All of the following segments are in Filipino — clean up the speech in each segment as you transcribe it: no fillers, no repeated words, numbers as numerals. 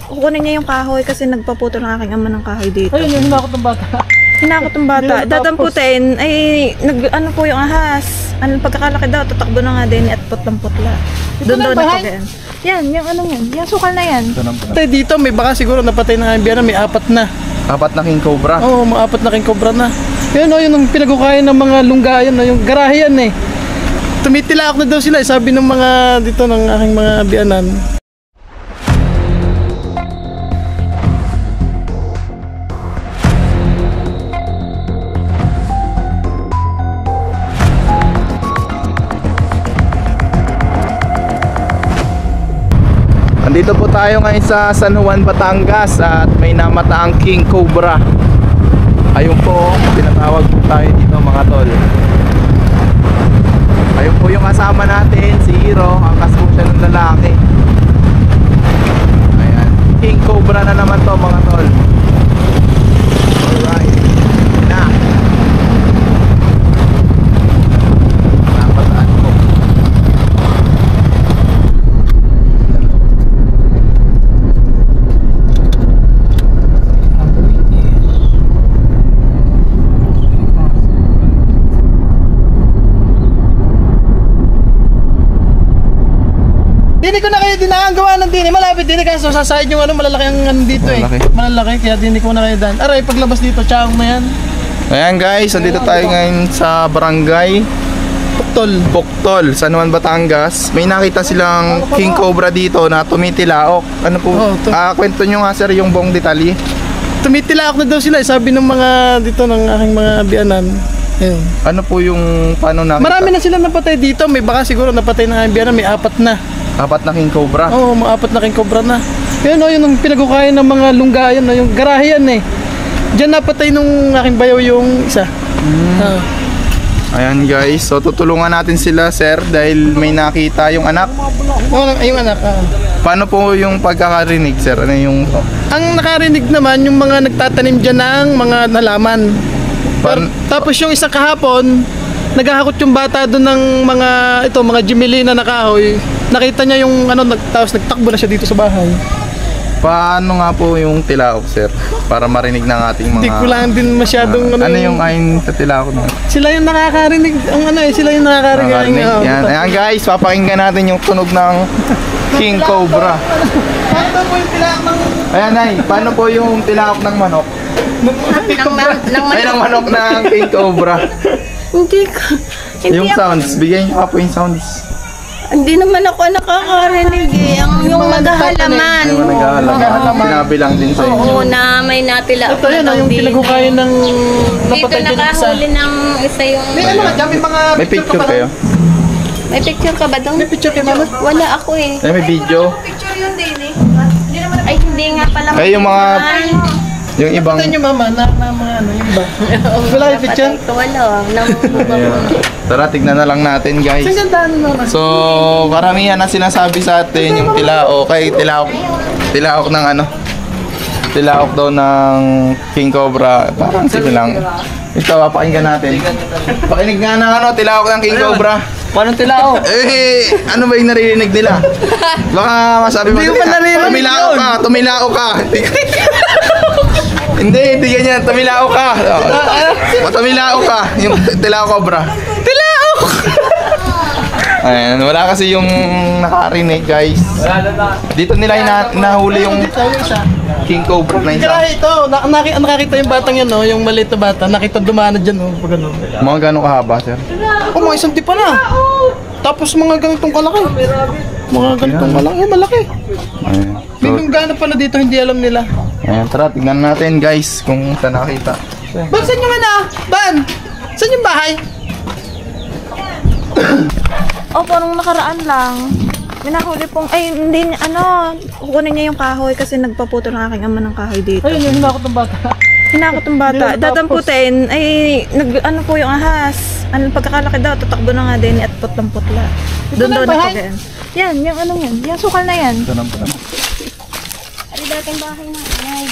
kukunin niya yung kahoy kasi nagpaputo ng aking ama ng kahoy dito. Ayun, yung hinakot ng bata. Hinakot ng bata. Dadamputin, ay ano po yung ahas. Ano, pagkakalaki daw, tatakbo na nga din at putlang-putla. Doon daw napagayan. Yan, yung ano yan. Yung sukal na yan. Tay dito, may baka siguro napatay na nga yung biyana, may 4 na. 4 na king cobra. Oo, mga 4 na king cobra na. Yun o, yun ang pinagkukain ng mga lunggayan, yung garahe yan eh. Tumitilak na daw sila, sabi ng mga dito ng aking mga biyanan. Dito po tayo ngayon sa San Juan, Batangas at may namataang king cobra. Ayun po, tinatawag po tayo dito mga tol. Ayun po yung kasama natin, si Hiro, angkas po siya ng lalaki. Ayan, king cobra na naman to mga tol. Alright, na namataan po. Dini ko na kayo dinagawa ng dini. Malapit dini kayo. So sa side yung ano, malalaki ang ano dito Malalaki. Malalaki. Kaya dini ko na kayo dan. Aray, paglabas dito, tsahong na yan. Ayan guys, nandito tayo ngayon sa barangay Puktol, San Juan, Batangas. May nakita silang king cobra dito na tumitilaok. Ano po? Kwento nyo nga sir yung buong detalye. Tumitilak na daw sila, sabi ng mga dito ng aking mga biyanan. Ayun. Ano po yung paano nakita? Marami na sila napatay dito. May baka siguro napatay na nga yung biyanan, may 4 na. 4 na king cobra. Oo, mga 4 na king cobra na. Yun o, yun ang pinagkukain ng mga lunggayan, yung garahe yan eh. Diyan napatay nung aking bayaw yung isa. Ayan guys, so tutulungan natin sila sir dahil may nakita yung anak. Yung anak. Paano po yung pagkakarinig sir? Ano yung... Ang nakarinig naman yung mga nagtatanim dyan ng mga nalaman. Tapos yung isang kahapon, naghahakot yung bata doon ng mga jimili na nakahoy. Nakita niya yung ano, tapos nagtakbo na siya dito sa bahay. Paano nga po yung tilaok sir? Para marinig ng ating mga... Hindi ko lang din masyadong ano yung ayon sa tilaok na? Sila yung nakakarinig, sila yung nakakarinig. Yan. Ayan guys, papakinggan natin yung tunog ng king cobra. Paano po yung tilaok ng... Ayan ay, paano po yung tilaok ng manok? Ng manok ng king cobra. Hindi ko. Yung sounds, bigyan nyo po yung sounds. Hindi naman ako nakakarinig eh. Yung maghahalaman. Sinabi lang din sa inyo. Oo, na may natila. Ito yun, yung pinagkukain ng dito napatay din isa. nakahuli ng isa yung... May picture kayo? May picture ka ba doon? May picture kayo mama? Wala ako eh. Ay, may video? Picture yun din eh. Ay, hindi nga pala. Ay, yung mga... Yung ibang... Patayin nyo mama na mga ano, yung iba. Wala yung picture? Wala. Tara, tignan na lang natin guys. So, karamihan na sinasabi sa atin yung tilaok. Kay tilaok ng ano? Tilaok daw ng king cobra. Parang sige lang. Ito, papakinggan natin. Pakinig nga ng ano, tilaok ng king cobra. Paano tilaok? Eh, ano ba yung naririnig nila? Baka masabi mo, tumilaok ka. Hindi ganyan, tumilaok ka. Tumilaok ka, yung tilaok cobra. Tilaok! Ayan, wala kasi yung nakarinig guys. Dito nila nahuli yung king cobra na isa. Kaya ito, nakakita yung batang yan, no? Yung maliit na bata, nakita dumaan na dyan, no? Pag ano. Mga gano'ng kahaba sir? Mga isang tipa na. Tapos mga ganitong kalaki. Mga ganitong malaki. Ayan. May lunggana pala dito, hindi alam nila. Ayan, tara, tignan natin guys kung saan nakita. Ban, saan yung ano? Ban? Saan yung bahay? Parang nakaraan lang. May nahuli pong, hindi, kukunin niya yung kahoy kasi nagpaputo ng aking ama ng kahoy dito. Ayun, yung hinakot ng bata. Hinakot ng bata. Dadamputin, ano po yung ahas. Pagkakalaki daw, tatakbo na nga din at putlang-putla. Doon daw napagayan. Yan, yung ano yan. Yung sukal na yan. Ito lang po naman. Ay, dating bahay na.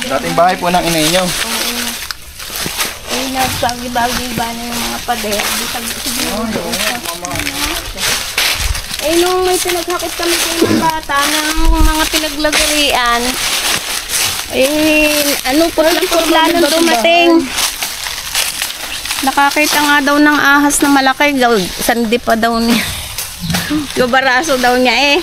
Dating bahay po ng inay nyo. Ay, nagsagi-bagi-ba na yung mga pader. Nung may pinaghakot kami sa mga bata ng mga pinaglagarian, Ano putlang-putla nung dumating. Nakakita nga daw ng ahas na malaki. Sandi pa daw niya. Yung baraso daw niya eh.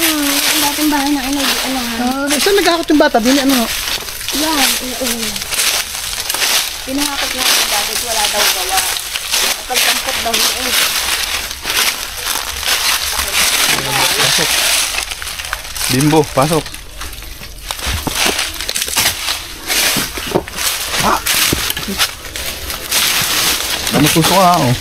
Ang dating bahay na inay. Saan nagkakot yung bata? Bini ano? Yan. Pinahakot nga ng dati. Wala daw gawa. Pagkampot daw niya eh. Pasok. Bimbo, pasok. Ah! Ano puso ka, oh.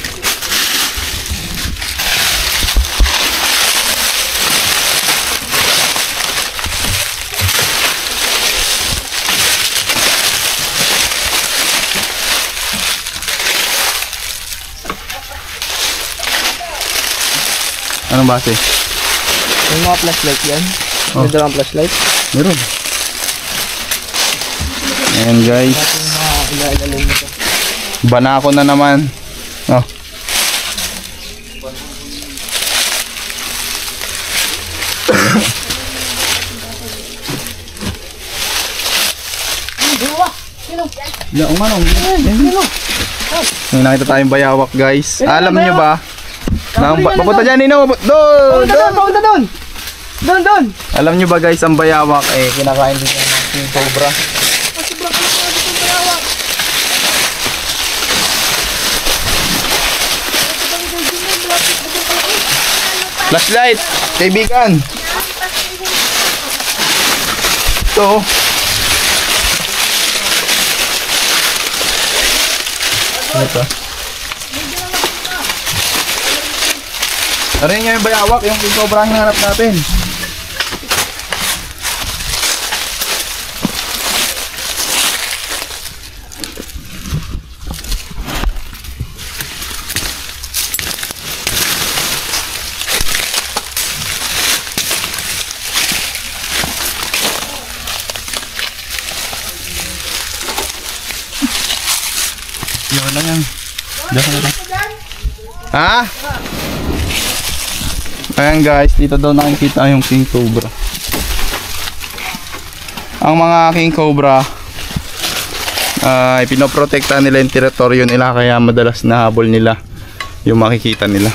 Anong base? May mga flashlight yan. Oh. May dalang flashlight. Meron. Ayan guys. Banako na naman. Oh. Yan, umano. May nakita tayong bayawak guys. Alam nyo ba? Papunta dyan, Nino. Doon! Papunta doon! Doon! Alam nyo ba guys, ang bayawak kinakain din ng king cobra. Flashlight, kaibigan. Ito. Ito. Narinig nyo yung bayawak, yung king cobra ang hinanap natin. Yun lang yan. Ha? Ayan guys, dito daw nakikita yung king cobra. Ang mga king cobra ay pinoprotekta nila yung teritoryo nila, kaya madalas nahabol nila yung makikita nila.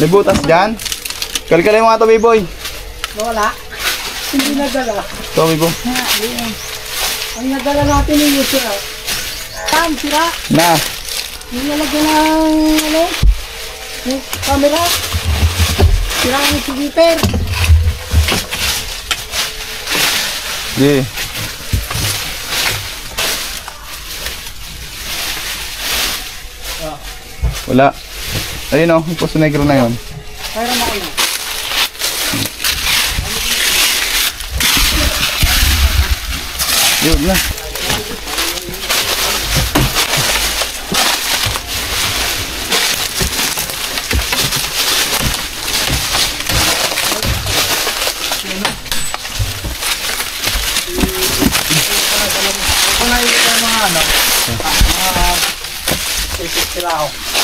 May butas dyan? Kalkalay mo nga ito, B-boy. Wala. Hindi nadala. Ito, B-boy. Ang nadala natin yung sira. Saan? Sira? Na. Yung nalagyan ng yung camera. Sira ang sweeper. Di. Wala. Ayun o, yung Poso Negro na yun. Kaya mo kayo. Yun na.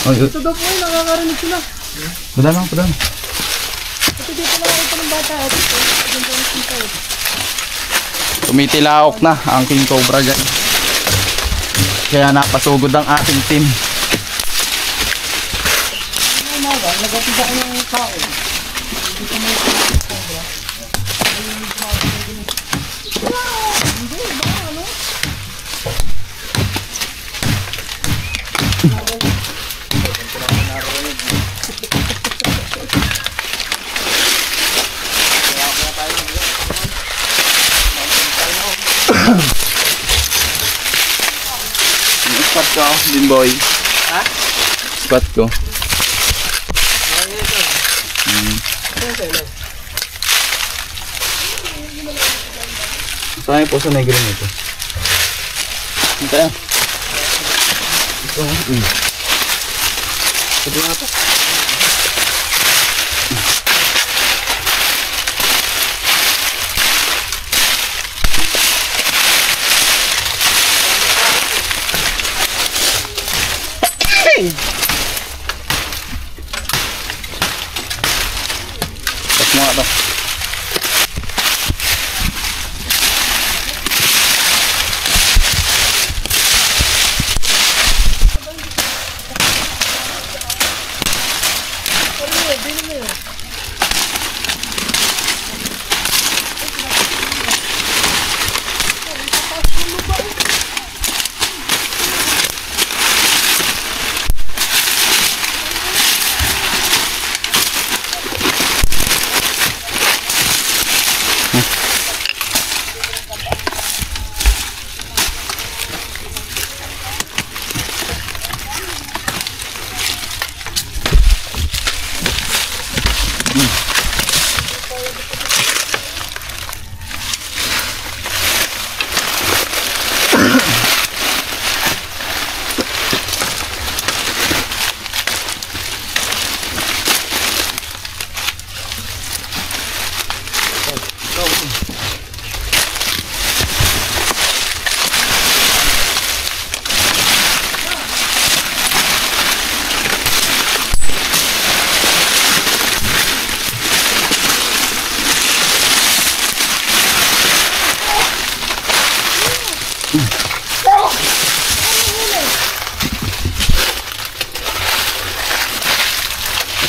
Ito daw po yung nakakarinig sila. Padala. Ito dito lang ito ng bata. Tumitilaok na ang king cobra dyan. Kaya napasugod ang ating team. Nagapisa ko ng kain. Spot ko, Bimboy. Ha? Spot ko. Saan yung Poso Negro nito? Ito yan. Ito. Pwede nga po. Tapos mga ito.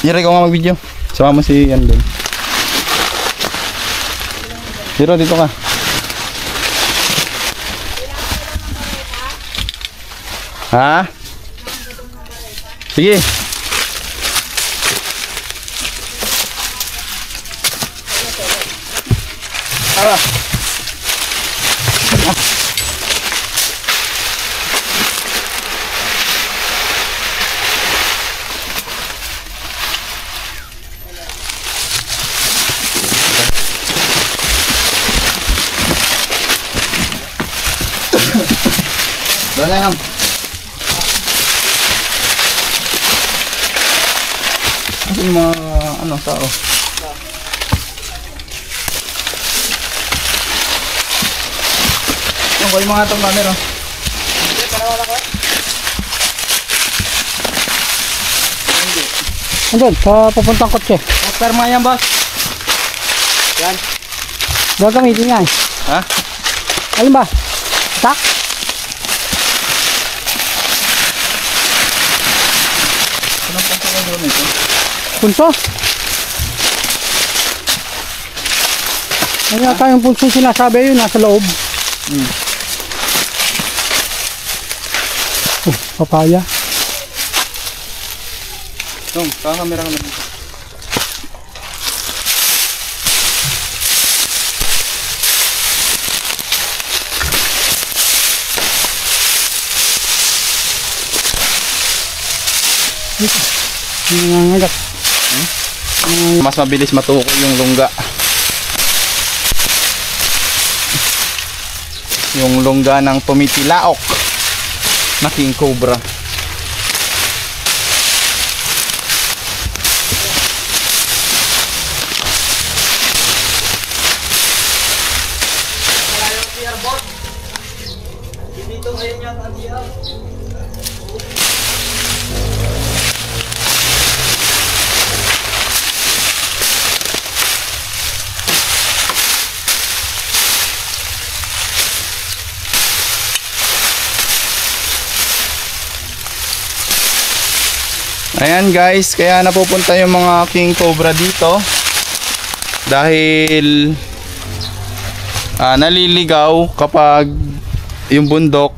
Hiro, ikaw nga mag-video. Sama mo si yan doon. Hiro, dito ka. Ha? Sige. Tara. Doon na yan. Kasi yung mga ano, tao. Yung ko yung mga itong camera. Andun, sa papuntang kotse. Oscar mga yan, boss. Yan. Gagamitin yan. Ha? Alin ba? Tak? Anong punto ko doon ito? Punso? Ano yata yung punso sinasabi yun, nasa loob. Papaya. Dong, kakamera ka na dito. Nangangagat. Mas mabilis matukoy yung lungga. Yung lungga ng pumitilaok na king cobra. Ayan guys, kaya napupunta yung mga king cobra dito dahil naliligaw kapag yung bundok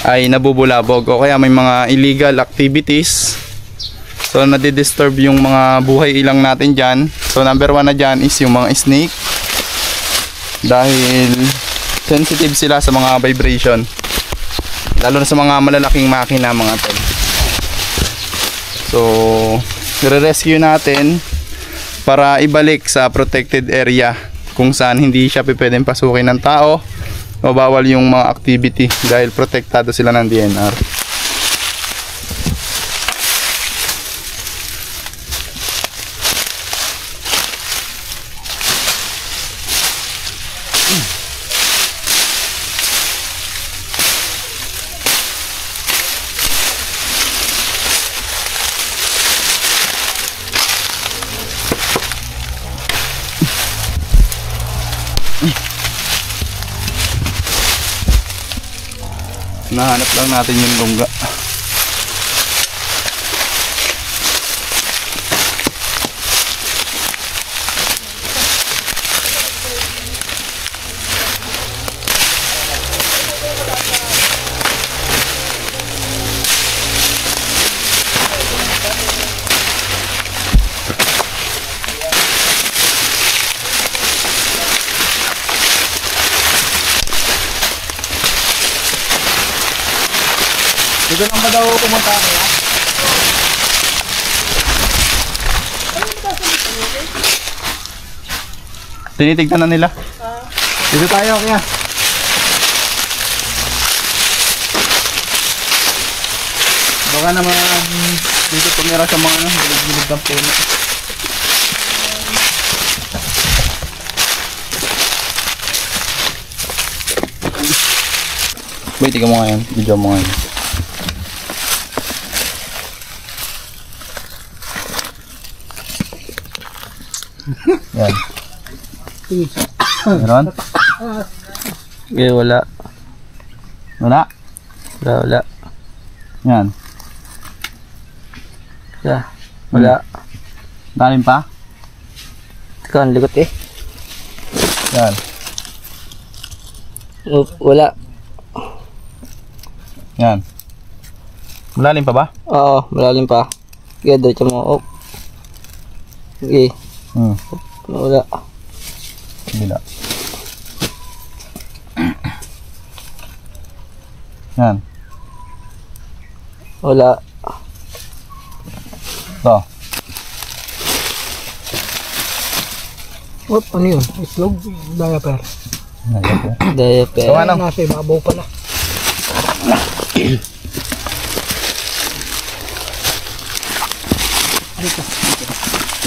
ay nabubulabog o kaya may mga illegal activities. So nadidisturb yung mga buhay ilang natin dyan. So number 1 na dyan is yung mga snake dahil sensitive sila sa mga vibration, lalo na sa mga malalaking makina mga tol. So i-rescue natin para ibalik sa protected area kung saan hindi siya pwedeng pasukin ng tao o bawal yung mga activity dahil protektado sila ng DNR. Nahanap lang natin yung lungga. Dito lang ba daw pumunta kaya? Tinitignan na nila. Dito tayo kaya. Baka naman dito tumira sa mga gilid ng puno. Wait, tingnan mo nga yan. Video mo nga yan. Yan. Meron? Okay, wala. Wala? Wala. Yan. Wala. Dalim pa? Teka, ang likot eh. Yan. Wala. Yan. Malalim pa ba? Oo, malalim pa. Okay, diretso mo. Okay. Wala. Bila. Yan. Wala. Ito. Ano yun? Islog? Diaper. Diaper. So, ano? Nasa ibabaw pala.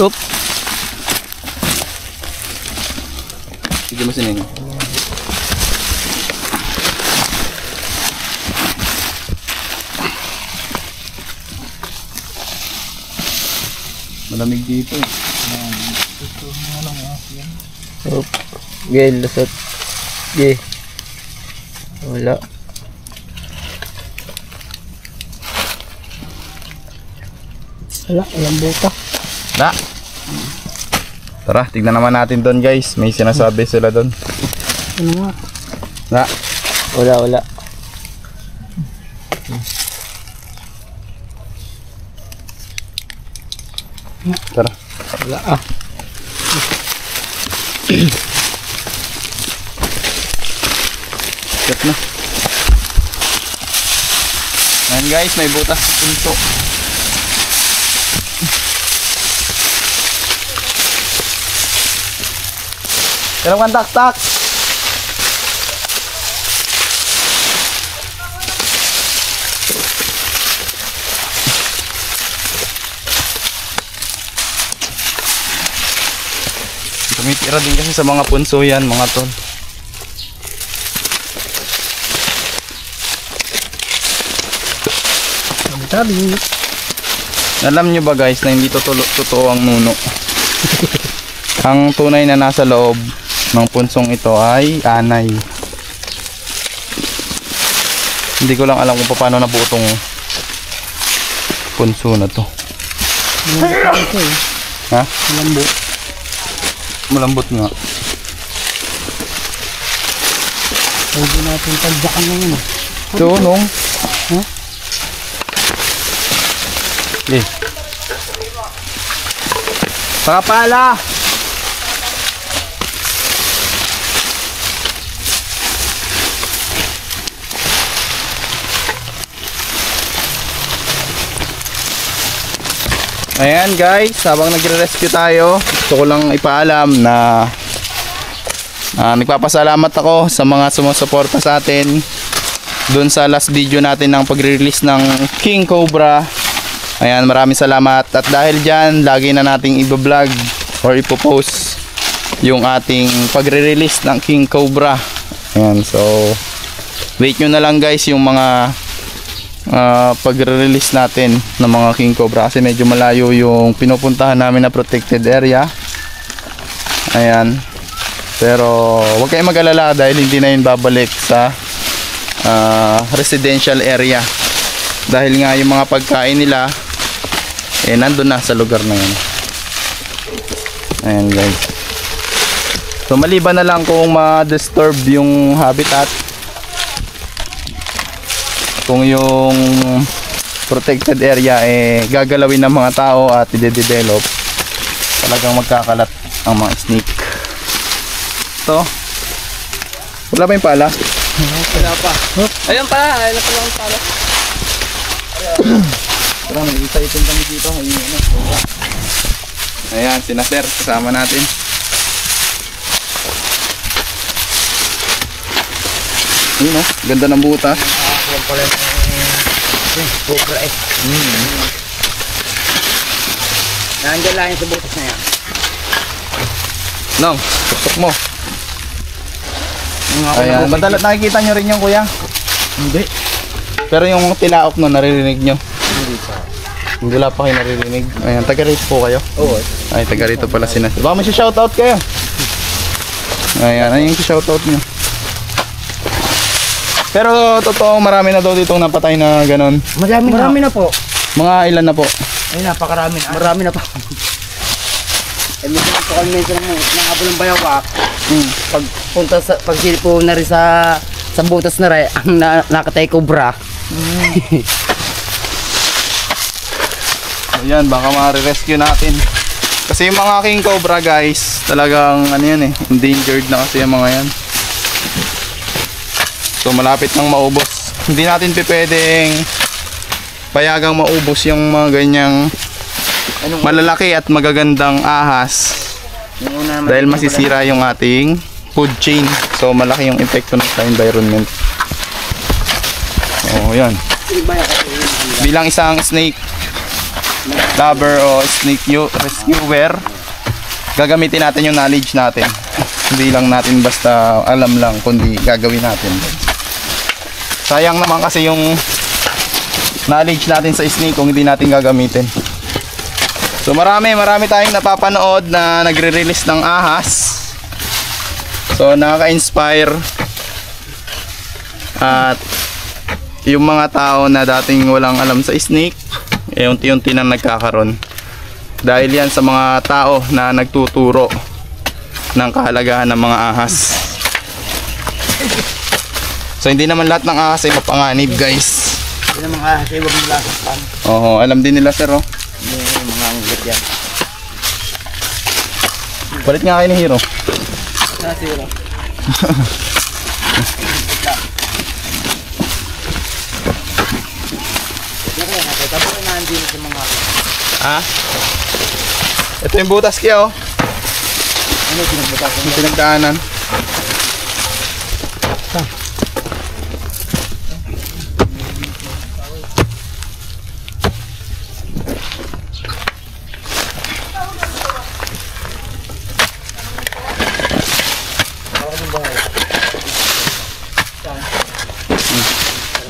Oop. Sige mo sinin. Malamig dito eh. Oop. Okay, lusot. Okay. Wala. Walang buta. Na. Tara, tignan naman natin doon guys. May sinasabi sila doon. Ano nga? Na. Wala. Tara. Wala Set na. Ayan guys, may butas sa punso. Dalawang tak-tak. Tumitira din kasi sa mga punso yan, mga tol. Alam nyo ba guys na hindi totoo ang nuno? Ang tunay na nasa loob ng punsong ito ay anay. Hindi ko lang alam kung paano nabuo itong punso na to. Ha? Malambot. Malambot nga. Pwede natin tagdakan ng ano. Ito nung. Huh? Eh. Pakapala! Ayan guys, habang nagre-rescue tayo, gusto ko lang ipaalam na nagpapasalamat ako sa mga sumusuporta sa atin doon sa last video natin ng pagre-release ng King Cobra. Ayan, maraming salamat. At dahil dyan, lagi na nating i-vlog or ipopost yung ating pagre-release ng King Cobra. Ayan, so wait nyo na lang guys yung mga pagre-release natin ng mga King Cobra kasi medyo malayo yung pinupuntahan namin na protected area. Ayan, pero huwag kayong mag-alala dahil hindi na yun babalik sa residential area. Dahil nga yung mga pagkain nila nandun na sa lugar na yun. Ayan guys. So maliban na lang kung ma-disturb yung habitat, kung yung protected area gagalawin ng mga tao at i-develop, talagang magkakalat ang mga snake. Ito, wala ba yung pala? Wala pa. Ayun pa, ayun na pala ang pala. Tara, mag-isa-itin kami dito. Ayan, sina sir, kasama natin. Ayun o, ganda ng butas. Yan pala yung cobra eh. Nandiyan lang yung sa butas na yan. Nong, tuktok mo. Ayan, madalat nakikita nyo rin yung kuya? Hindi. Pero yung tilaok no, naririnig nyo? Hindi pa. Hindi wala pa kayo naririnig. Ayan, taga rito po kayo? Oo. Ay, taga rito pala sina. Baka may shoutout kayo. Ayan, ayun yung shoutout nyo. Pero totoo, marami na daw ditong napatay na ganon. Marami na po. Mga ilan na po? Ay, napakarami na. Marami na pa. Eh, medyo po kami medyo ng abo ng bayawak. Pag silipo na rin sa butas na rin, ang nakatay cobra. Ayan, baka ma-rescue natin. Kasi yung mga king cobra guys, talagang ano yan endangered na kasi yung mga yan. So malapit nang maubos. Hindi natin pwedeng payagang maubos yung mga ganyang malalaki at magagandang ahas. Dahil masisira yung ating food chain. So malaki yung epekto sa environment. Oh, yan. Bilang isang snake lover o snake rescuer, gagamitin natin yung knowledge natin. Hindi lang natin basta alam lang, kundi gagawin natin. Sayang naman kasi yung knowledge natin sa snake kung hindi natin gagamitin. So marami tayong napapanood na nagre-release ng ahas. So nakaka-inspire. At yung mga tao na dating walang alam sa snake, unti-unti nang nagkakaroon. Dahil yan sa mga tao na nagtuturo ng kahalagahan ng mga ahas. So hindi naman lahat ng ahas ay mapanganib guys. Hindi naman ahas ay wag nila saktan. Oo, alam din nila sir oh. Yung mga anggat yan. Palit nga kayo ni Hero. Nasira. Tapos na hindi sa mga Ha? Ito yung butas kaya oh. ano pinagbutas Yung pinagdaanan.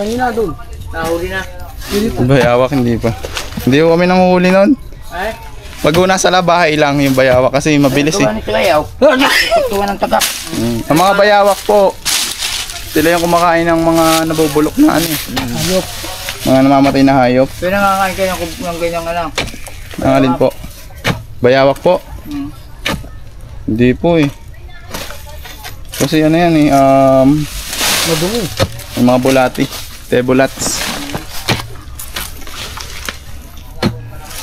kanina doon. Nahuli na. Bayawak hindi pa. Hindi ko kami nanguhuli nun. Ay, Pag nasa labahay lang yung bayawak kasi mabilis eh. tuwa ni Klayaw. Tuwa ng tagak. Ang mga bayawak po, sila yung kumakain ng mga nabubulok na ano eh. Hayop. Mga namamatay na hayop. Pinangakain kayo ng ganyan nga lang. Ang alin po? Bayawak po? Hindi po eh. Kasi ano yan eh, Madungo. yung mga bulati. Tebulats.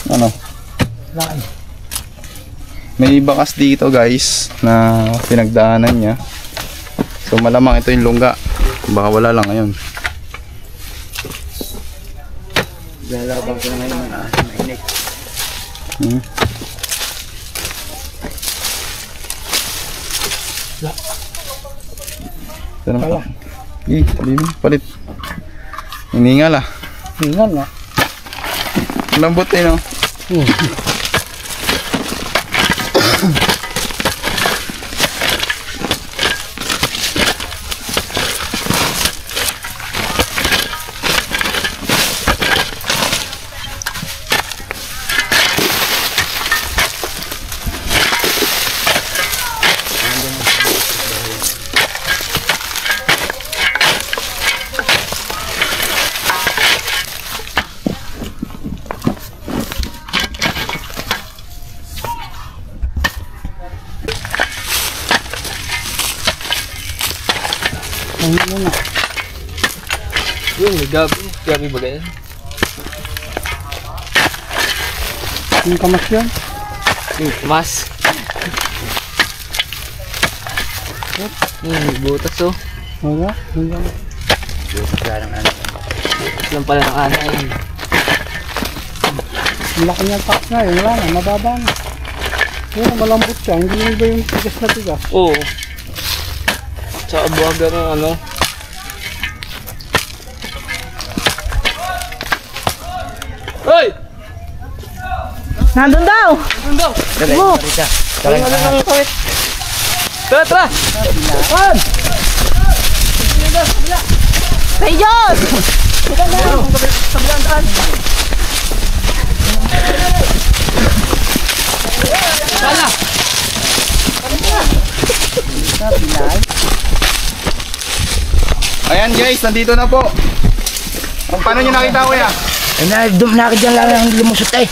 Ano? Lain. May bakas dito guys na pinagdaanan niya. So malamang ito yung lungga. Baka wala lang ngayon. Lalabang ko na ngayon na mainit. Pero pa. Palit. Hiningal ah. Hingan nga. Lambot eh no. Gabi ba ganyan? Yung kamas yan. Mas. Butas oh. Wala. Hanggang. Lang pala ng anay. Ang laki niyang taas na eh. Wala na. Mababa na. Kaya malambot siya. Hindi mo ba yung tigas na tigas? Oo. Tsaka buwaga ng ano. Hoy! Nandun daw! Tara, tara! Kay Diyos! Ayan guys, nandito na po. Paano nyo nakita kuya? Doon na dyan lang ang lumusot eh.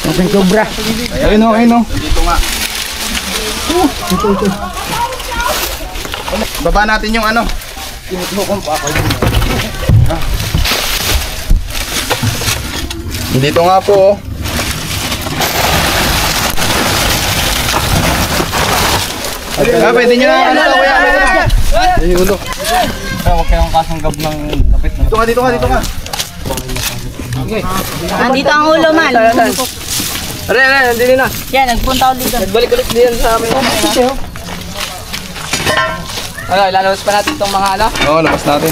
Ang sobra. Ayun o, ayun o. Dito nga. Baba natin yung ano. Dito nga po. Pwede nyo na ano to kuya. Yung ulo. Huwag kayong kasanggab ng kapit na. Dito ka, dito ka, dito ka. Nandito ang ulo man. Are, nandito na. Yan, nagpunta ulit doon. Nagbalik ulit din sa amin. Ano, ilalabas pa natin itong mga ano? Oo, labas natin.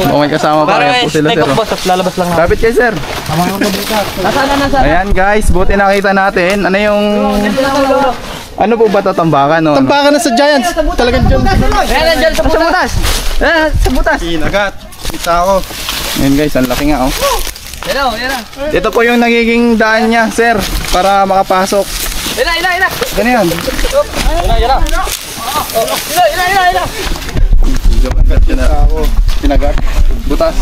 Oh, may kasama pa rin po sila sir. Lalabas lang Kapit kayo sir. Ayan guys, buti nakita natin. Ano yung... Ano po ba ito? Tambakan? No? Tambakan na sa Giants. Talagang dyan. Ayan, nandyan sa butas. Ayan, sa butas. Kinagat. Kita ako. Ayan guys, ang laki nga oh. Yan o, yan o. Ito po yung nagiging daan niya sir, para makapasok. Yan na. Ganyan. Yan na. Kinagat. Butas.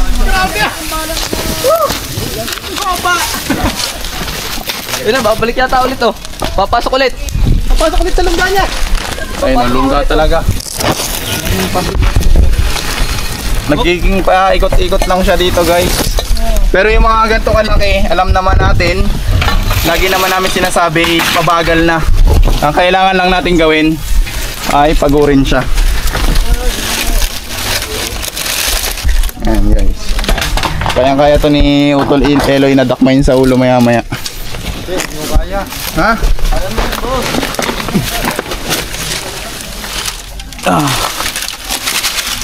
Yan na, babalik yata ulit oh. Papasok ulit. Pasok ulit sa lungga niya. Ay, nalungga talaga. Nagiging pa ikot-ikot lang siya dito guys. Pero yung mga ganito kalaki, alam naman natin, lagi naman namin sinasabi, pabagal na. Ang kailangan lang natin gawin ay pagurin siya. Ayan guys. Kaya to ni Utol Eloy na dakmayin sa ulo maya maya. Ha?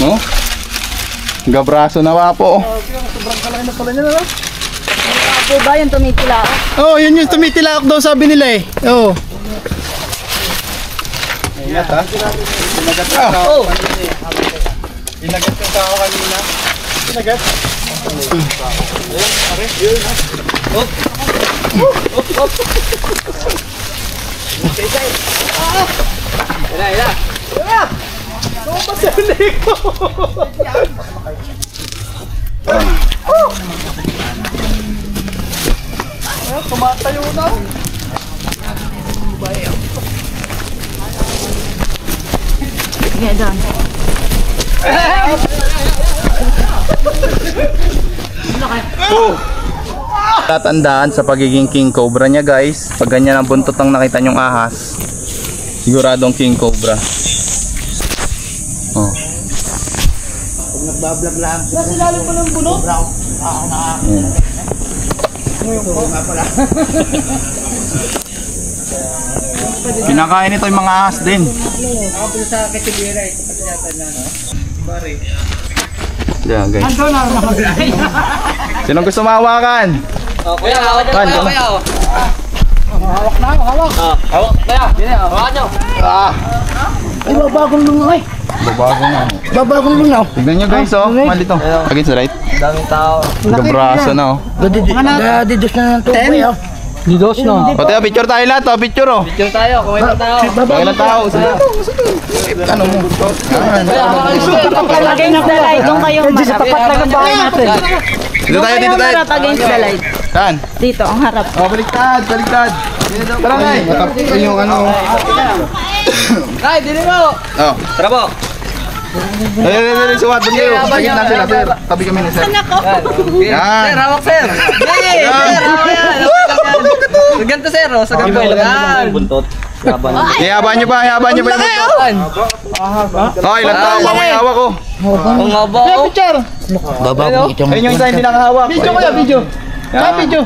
Oh? Gabraso na wa po. Sobrang kalaki na pala niya na. Po ba yung tumitila? Oh, yun yung tumitilak daw sabi nila eh. Oh. Ingat ha? Inagat ka. Inagat yung tao kanina. Kinagat. Yan na. Tumatayo na. Yan doon. Tatandaan sa pagiging king cobra niya guys, pag ganyan ang buntot ang nakita nyong ahas, siguradong king cobra. Oh. Pag nagbablog lang. Nasilalo pa ng bunot. Ayan. Kinakain ito yung mga ahas din. Ako sa Katibira eh. Yeah, guys. Sino gusto mahawakan? Oh, kuya, hawak Kan, niyo. kan. Kuya, oh. Hawak na ako, hawak. Hawak, kuya. Yan, hawakan niyo. Ah, Ay, babagong lungaw eh. babago na. Babagong lungaw. Tignan nyo guys, oh. Malito. Against the right. Daming tao. Gabraso na, oh. Didos na ng tuboy oh. Didos na. O, tayo, picture tayo lahat, oh. Picture, oh. Picture tayo, kung may tao. Kaya lang tao. Ano mo? Against the light. Doon kayo marap. Tapat lang ang bahay natin. Dito tayo, dito tayo. Marap against the light. Saan? Dito, ang harap. Oh, baliktad, baliktad. Tara, Nay. Matapos yung ano. Ay, dili mo. Oh. Tara po. Ayun, suwat doon kayo. Sa gitna sila, sir. Tabi kami ni sir. Yan. Sir, hawak sir. Hey, sir, hawak yan. Ganito sir, oh, sa ganito. Yan. Iyaban nyo ba yung buntot? Oh, ilang tao pa may hawak ko. Ang haba, oh. Picture. Ayun yung isa hindi nakahawak. Video ko yan, video. Video.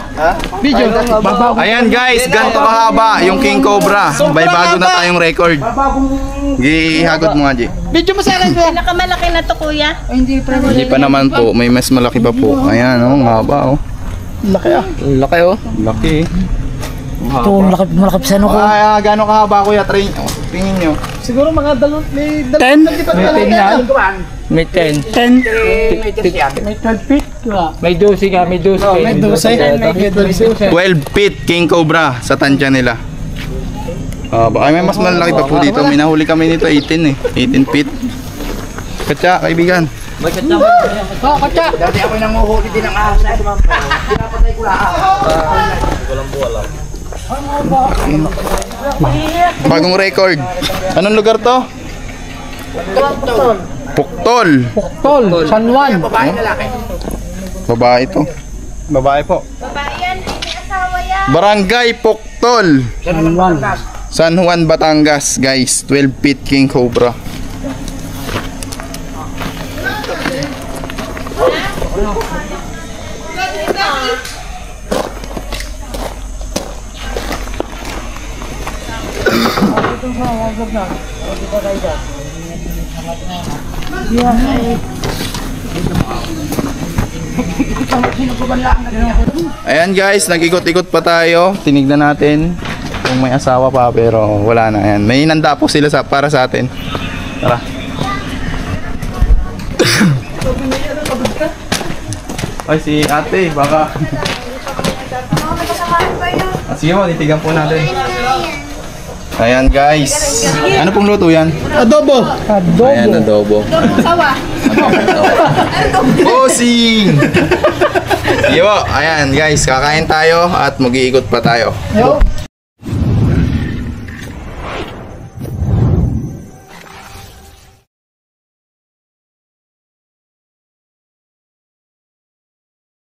Video. Ayan guys, ganito kahaba yung King Cobra. May bago na tayong record. Gihagot mo nga, G. Video mo sa akin. Pinakamalaki na to, kuya. Hindi pa naman po, may mas malaki pa po. Ayan, oh, ang haba, oh. Laki ah. Laki, oh. Laki. Ito, malaki sa ano ko. Ay, gano'ng kahaba kuya? Tingin nyo. Siguro mga may 10? May 10. 10? May 12 feet. May 12 ka, may 12. May 12. 12 feet King Cobra sa tansya nila. Baka may mas malaki pa po dito. May nahuli kami nito 18 eh. 18 feet. Katsa, kaibigan. Katsa. Dati ako nanguhuli din ng ahas na ito. Pinapatay ko lahat. Bagong record. Anong lugar to? Puktol. Tol. San Juan. Babae lalaki. Babae to. Babae po. Babae yan, may asawa yan. Barangay Puktol. San Juan. San Juan, Batangas, guys. 12 feet King Cobra. Ayan guys, nag-ikot-ikot pa tayo. Tinignan natin kung may asawa pa pero wala na. Ayan, may hinanda po sila para sa atin. Tara. Ay, si ate, baka. Sige mo, titigan po natin. Ayan guys. Ano pong luto yan? Adobo. Ayan, adobo. Bossing! Sige po, ayan guys, kakain tayo at mag-iikot pa tayo. Yo.